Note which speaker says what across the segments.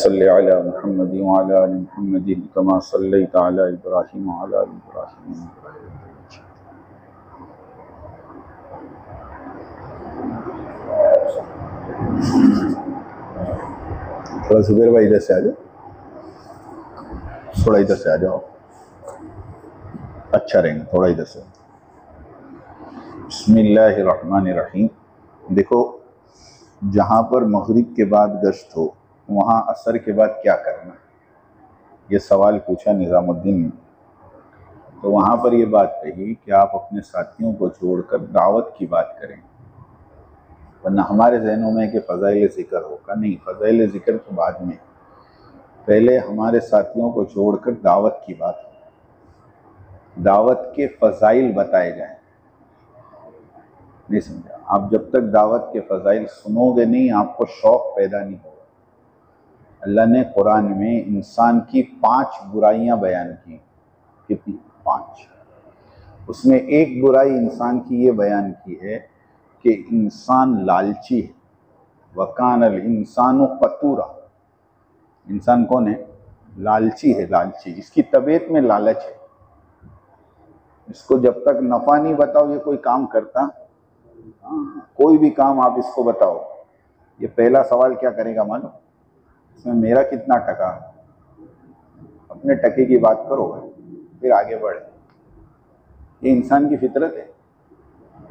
Speaker 1: सल्लि अला मुहम्मद व अला आलि मुहम्मद कमा सल्लैत अला इब्राहीम व अला आलि इब्राहीम। थोड़ा जुबैर भाई इधर से आ जाओ, थोड़ा इधर से आ जाओ, अच्छा रहेगा थोड़ा इधर से। बिस्मिल्लाहिर्रहमानिर्रहीम। देखो, जहाँ पर मगरिब के बाद गश्त हो वहाँ असर के बाद क्या करना, ये सवाल पूछा निज़ामुद्दीन ने। तो वहाँ पर ये बात कही कि आप अपने साथियों को छोड़कर दावत की बात करें, वरना हमारे जहनों में कि फ़ज़ाइल ज़िक्र होगा। नहीं, फ़ज़ाइल ज़िक्र तो बाद में, पहले हमारे साथियों को छोड़कर दावत की बात हो, दावत के फ़ज़ाइल बताए जाएं। नहीं समझा? आप जब तक दावत के फ़ज़ाइल सुनोगे नहीं, आपको शौक़ पैदा नहीं होगा। अल्लाह ने कुरान में इंसान की 5 बुराइयां बयान की। कितनी? 5। उसमें एक बुराई इंसान की ये बयान की है कि इंसान लालची है। वकानल इंसानो कतूरा। इंसान कौन है? लालची है। लालची, इसकी तबीयत में लालच है। इसको जब तक नफा नहीं बताओ ये कोई काम करता, कोई भी काम आप इसको बताओ, ये पहला सवाल क्या करेगा मालूम? इसमें मेरा कितना टका? अपने टके की बात करो, फिर आगे बढ़े। ये इंसान की फितरत है।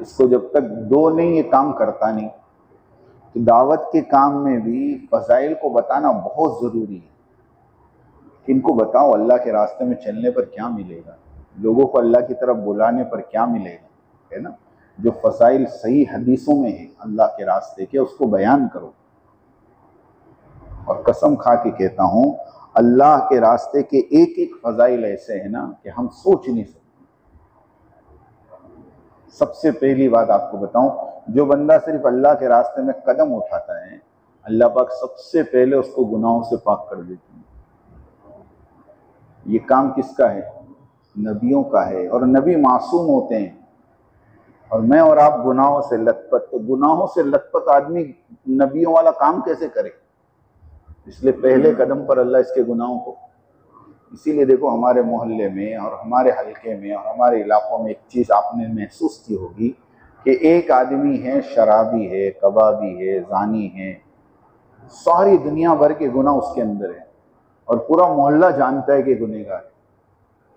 Speaker 1: इसको जब तक दो नहीं, ये काम करता नहीं। तो दावत के काम में भी फजाइल को बताना बहुत ज़रूरी है। इनको बताओ अल्लाह के रास्ते में चलने पर क्या मिलेगा, लोगों को अल्लाह की तरफ बुलाने पर क्या मिलेगा, है ना। जो फजाइल सही हदीसों में है अल्लाह के रास्ते के, उसको बयान करो। और कसम खा के कहता हूँ, अल्लाह के रास्ते के एक एक फजाइल ऐसे हैं ना कि हम सोच नहीं सकते। सबसे पहली बात आपको बताऊं, जो बंदा सिर्फ अल्लाह के रास्ते में कदम उठाता है, अल्लाह पाक सबसे पहले उसको गुनाहों से पाक कर देते हैं। ये काम किसका है? नबियों का है। और नबी मासूम होते हैं, और मैं और आप गुनाहों से लथपथ। तो गुनाहों से लथपथ आदमी नबियों वाला काम कैसे करे? इसलिए पहले कदम पर अल्लाह इसके गुनाहों को। इसीलिए देखो, हमारे मोहल्ले में और हमारे हलके में और हमारे इलाकों में एक चीज़ आपने महसूस की होगी कि एक आदमी है, शराबी है, कबाबी है, जानी है, सारी दुनिया भर के गुनाह उसके अंदर है और पूरा मोहल्ला जानता है कि गुनहगार है।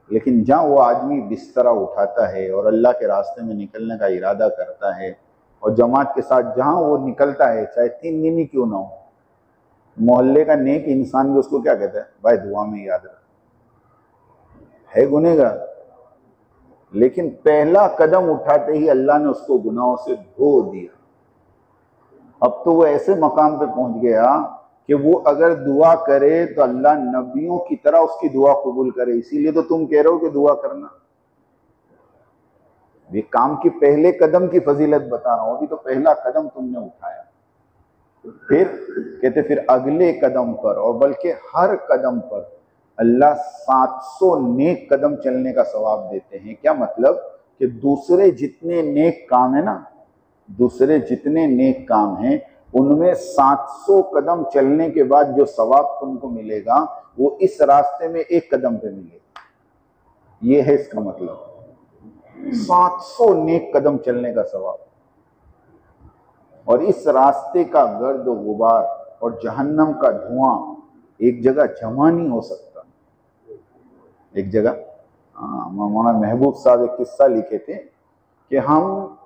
Speaker 1: लेकिन जहाँ वो आदमी बिस्तरा उठाता है और अल्लाह के रास्ते में निकलने का इरादा करता है और जमात के साथ जहाँ वो निकलता है, चाहे 3 दिन ही क्यों ना हो, मोहल्ले का नेक इंसान भी उसको क्या कहता है? भाई दुआ में याद रख, है गुनहगार। लेकिन पहला कदम उठाते ही अल्लाह ने उसको गुनाहों से धो दिया। अब तो वो ऐसे मकाम पे पहुंच गया कि वो अगर दुआ करे तो अल्लाह नबियों की तरह उसकी दुआ कबूल करे। इसीलिए तो तुम कह रहे हो कि दुआ करना। ये काम की पहले कदम की फजीलत बता रहा हूं, अभी तो पहला कदम तुमने उठाया। फिर कहते फिर अगले कदम पर, और बल्कि हर कदम पर अल्लाह 700 नेक कदम चलने का सवाब देते हैं। क्या मतलब? कि दूसरे जितने नेक काम है ना, दूसरे जितने नेक काम हैं, उनमें 700 कदम चलने के बाद जो सवाब तुमको मिलेगा वो इस रास्ते में एक कदम पे मिलेगा। ये है इसका मतलब, 700 नेक कदम चलने का सवाब। और इस रास्ते का गर्द और गुबार और जहन्नम का धुआं एक जगह जमा नहीं हो सकता। एक जगह मौलाना महबूब साहब एक किस्सा लिखे थे कि हम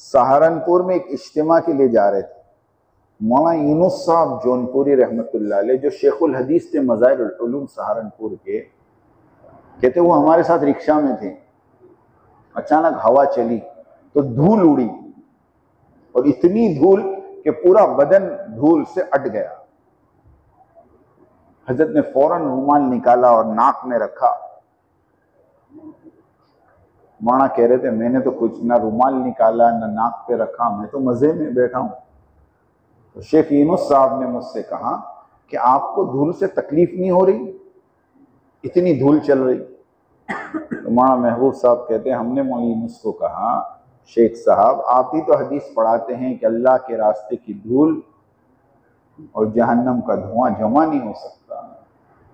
Speaker 1: सहारनपुर में एक इज्तिमा के लिए जा रहे थे। मौलाना यूनुस साहब जौनपुरी रहमतुल्लाह अलैह, जो शेखुल हदीस थे मज़ाहिरुल उलूम सहारनपुर के, कहते वो हमारे साथ रिक्शा में थे। अचानक हवा चली तो धूल उड़ी, और इतनी धूल कि पूरा बदन धूल से अट गया। हजरत ने फौरन रुमाल निकाला और नाक में रखा। मौलाना कह रहे थे मैंने तो कुछ ना रुमाल निकाला ना नाक पे रखा, मैं तो मजे में बैठा हूं। तो शेख यूनुस साहब ने मुझसे कहा कि आपको धूल से तकलीफ नहीं हो रही? इतनी धूल चल रही। तो मौलाना महबूब साहब कहते हैं हमने मौलाना यूनुस को कहा, शेख साहब आप ही तो हदीस पढ़ाते हैं कि अल्लाह के रास्ते की धूल और जहन्नम का धुआं जमा नहीं हो सकता।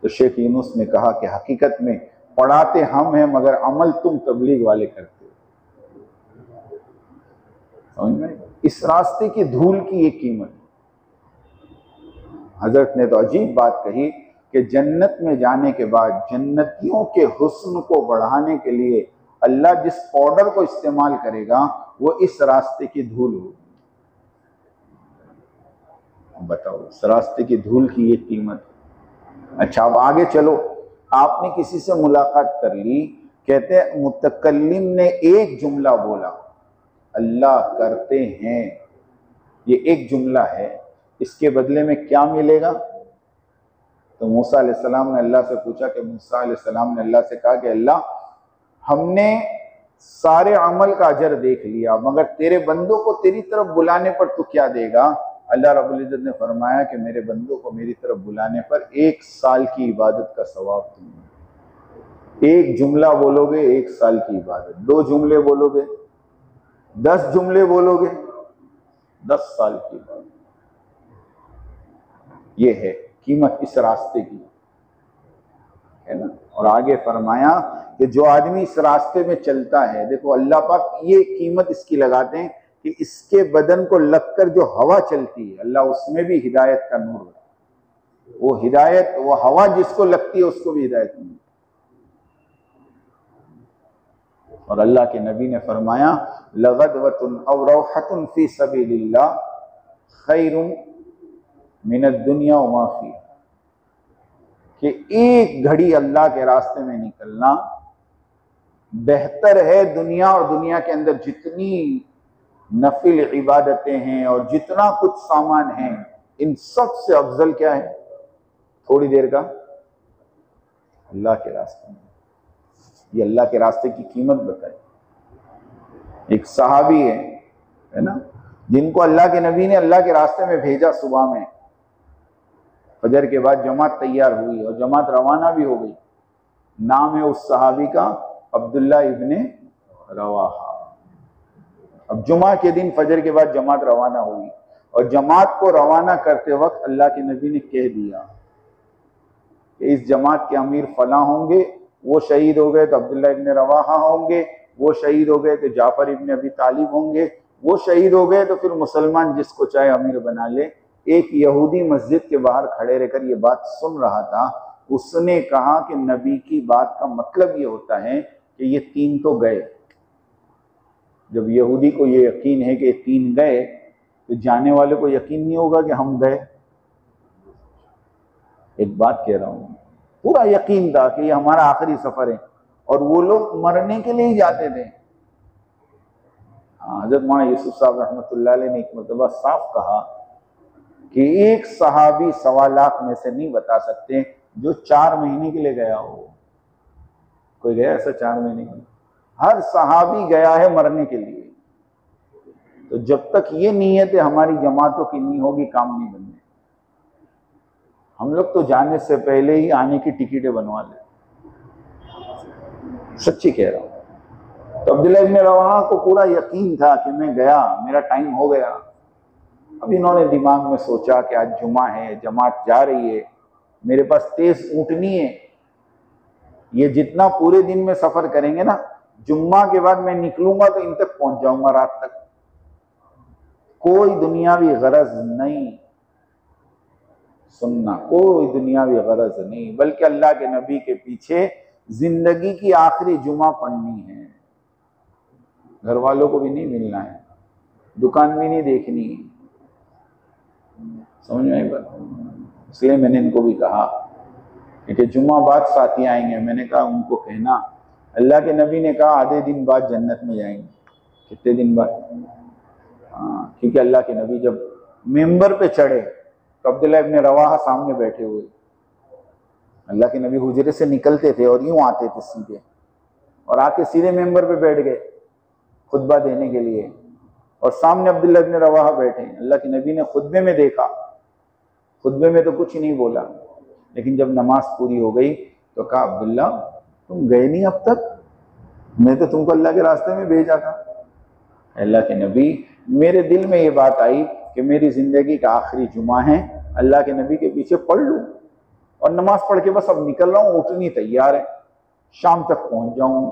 Speaker 1: तो शेख यूनुस ने कहा कि हकीकत में पढ़ाते हम हैं मगर अमल तुम तबलीग वाले करते हो। समझ में? इस रास्ते की धूल की एक कीमत। हजरत ने तो अजीब बात कही कि जन्नत में जाने के बाद जन्नतियों के हुस्न को बढ़ाने के लिए अल्लाह जिस पाउडर को इस्तेमाल करेगा वो इस रास्ते की धूल होगी। बताओ, इस रास्ते की धूल की ये कीमत। अच्छा, अब आगे चलो। आपने किसी से मुलाकात कर ली, कहते हैं मुतकल्लिम ने एक जुमला बोला, अल्लाह करते हैं, ये एक जुमला है, इसके बदले में क्या मिलेगा? तो मूसा अलैहिस्सलाम ने अल्लाह से पूछा कि मूसा अलैहिस्सलाम ने अल्लाह से कहा कि अल्लाह, हमने सारे अमल का अजर देख लिया मगर तेरे बंदों को तेरी तरफ बुलाने पर तू क्या देगा? अल्लाह रब्बुल इज्जत ने फरमाया कि मेरे बंदों को मेरी तरफ बुलाने पर 1 साल की इबादत का सवाब दूंगा। एक जुमला बोलोगे 1 साल की इबादत, 2 जुमले बोलोगे 10 जुमले बोलोगे 10 साल की इबादत। ये है कीमत इस रास्ते की, है ना। और आगे फरमाया कि जो आदमी इस रास्ते में चलता है, देखो अल्लाह पाक ये कीमत इसकी लगाते हैं कि इसके बदन को लगकर जो हवा चलती है, अल्लाह उसमें भी हिदायत का नूर होता है। वो हिदायत, वो हवा जिसको लगती है उसको भी हिदायत मिलती है। और अल्लाह के नबी ने फरमाया लगदवतुन औ रौहतुन फी सबीलिल्लाह खैरुम मिनद दुनिया व मा फीहा, कि एक घड़ी अल्लाह के रास्ते में निकलना बेहतर है दुनिया और दुनिया के अंदर जितनी नफिल इबादतें हैं और जितना कुछ सामान है, इन सब से अफजल क्या है? थोड़ी देर का अल्लाह के रास्ते में। ये अल्लाह के रास्ते की कीमत बताई। एक सहाबी है ना, जिनको अल्लाह के नबी ने अल्लाह के रास्ते में भेजा। सुबह में फजर के बाद जमात तैयार हुई और जमात रवाना भी हो गई। नाम है उस सहाबी का अब्दुल्ला इब्ने रवाहा। अब जुमा के दिन फजर के बाद जमात रवाना हुई और जमात को रवाना करते वक्त अल्लाह के नबी ने कह दिया कि इस जमात के अमीर फला होंगे, वो शहीद हो गए तो अब्दुल्ला इब्ने रवाहा होंगे, वो शहीद हो गए तो जाफर इब्ने अबी तालिब होंगे, वो शहीद हो गए तो फिर मुसलमान जिसको चाहे अमीर बना ले। एक यहूदी मस्जिद के बाहर खड़े रहकर ये बात सुन रहा था। उसने कहा कि नबी की बात का मतलब ये होता है कि ये 3 तो गए। जब यहूदी को ये यकीन है कि ये 3 गए तो जाने वाले को यकीन नहीं होगा कि हम गए। एक बात कह रहा हूं, पूरा यकीन था कि ये हमारा आखिरी सफर है और वो लोग मरने के लिए ही जाते थे। हजरत मौलाना यूसुफ साहब रहमतुल्लाह अलैह ने एक मरतबा साफ कहा कि एक सहाबी 1.25 लाख में से नहीं बता सकते जो 4 महीने के लिए गया हो। कोई गया ऐसा 4 महीने के लिए? हर सहाबी गया है मरने के लिए। तो जब तक ये नीयत हमारी जमातों की नहीं होगी, काम नहीं बनने। हम लोग तो जाने से पहले ही आने की टिकटें बनवा ले। सच्ची कह रहा हूं। तो अब्दुल्ला इब्ने रवाहा को पूरा यकीन था कि मैं गया, मेरा टाइम हो गया। अब इन्होंने दिमाग में सोचा कि आज जुमा है, जमात जा रही है, मेरे पास तेज ऊँटनी है, ये जितना पूरे दिन में सफर करेंगे ना, जुम्मा के बाद मैं निकलूंगा तो इन तक पहुंच जाऊंगा रात तक। कोई दुनियावी गरज नहीं, सुनना, कोई दुनियावी गरज नहीं, बल्कि अल्लाह के नबी के पीछे जिंदगी की आखिरी जुमा पढ़नी है। घर वालों को भी नहीं मिलना है, दुकान भी नहीं देखनी है। समझ में आई बात? इसलिए मैंने इनको भी कहा कि जुम्मा बाद साथी आएंगे। मैंने कहा उनको कहना अल्लाह के नबी ने कहा आधे दिन बाद जन्नत में जाएंगे। कितने दिन बाद? हाँ, क्योंकि अल्लाह के नबी जब मेंबर पे चढ़े तो अब्दुल्ला इब्ने रवाहा सामने बैठे हुए। अल्लाह के नबी हुजरे से निकलते थे और यूं आते थे सीधे, और आके सीधे मेंबर पे बैठ गए खुतबा देने के लिए, और सामने अब्दुल्ला इब्ने रवाहा बैठे। अल्लाह के नबी ने खुतबे में देखा, खुतबे में तो कुछ नहीं बोला, लेकिन जब नमाज पूरी हो गई तो कहा अब्दुल्ला तुम गए नहीं अब तक? मैं तो तुमको अल्लाह के रास्ते में भेजा था। अल्लाह के नबी, मेरे दिल में ये बात आई कि मेरी जिंदगी का आखिरी जुमा है, अल्लाह के नबी के पीछे पढ़ लूँ और नमाज पढ़ के बस अब निकल रहा हूँ, उठनी तैयार है, शाम तक पहुंच जाऊं।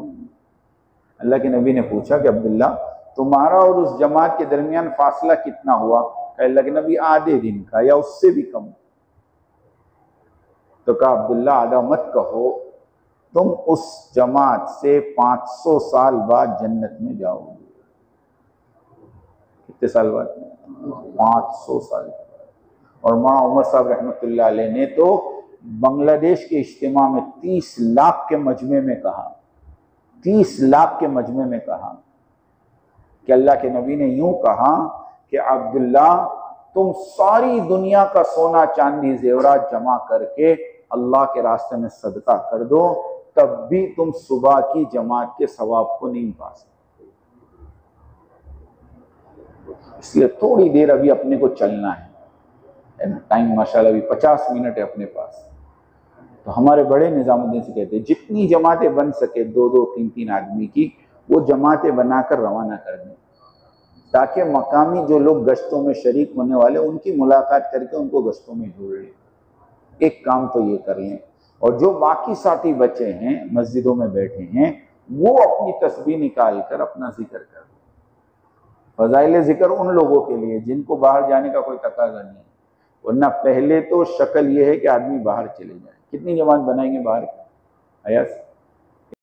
Speaker 1: अल्लाह के नबी ने पूछा कि अब्दुल्ला तुम्हारा और उस जमात के दरमियान फासला कितना हुआ? अल्लाह के नबी आधे दिन का या उससे भी कम। तो कहा अब्दुल्ला आधा मत कहो, तुम उस जमात से 500 साल बाद जन्नत में जाओगे। कितने साल बाद? 500 साल बाद। और मौलाना उमर साहब रहमतुल्लाह अलैह ने तो बांग्लादेश के इज्तिमा में 30 लाख के मजमे में कहा, 30 लाख के मजमे में कहा कि अल्लाह के नबी ने यूं कहा कि अब्दुल्ला तुम सारी दुनिया का सोना चांदी जेवरात जमा करके अल्लाह के रास्ते में सदका कर दो, तब भी तुम सुबह की जमात के सवाब को नहीं पा सकते। इसलिए थोड़ी देर अभी अपने को चलना है ना, टाइम माशाल्लाह अभी 50 मिनट है अपने पास। तो हमारे बड़े निजामुद्दीन से कहते हैं जितनी जमातें बन सके 2-2, 3-3 आदमी की, वो जमातें बनाकर रवाना कर दें, ताकि मकामी जो लोग गश्तों में शरीक होने वाले उनकी मुलाकात करके उनको गश्तों में जोड़ लें। एक काम तो ये कर लें। और जो बाकी साथी बचे हैं मस्जिदों में बैठे हैं, वो अपनी तस्बीह निकाल कर अपना जिक्र कर। फजाइल जिक्र उन लोगों के लिए जिनको बाहर जाने का कोई तकाजा नहीं है, वरना पहले तो शक्ल ये है कि आदमी बाहर चले जाए। कितनी जमात बनाएंगे बाहर? अयस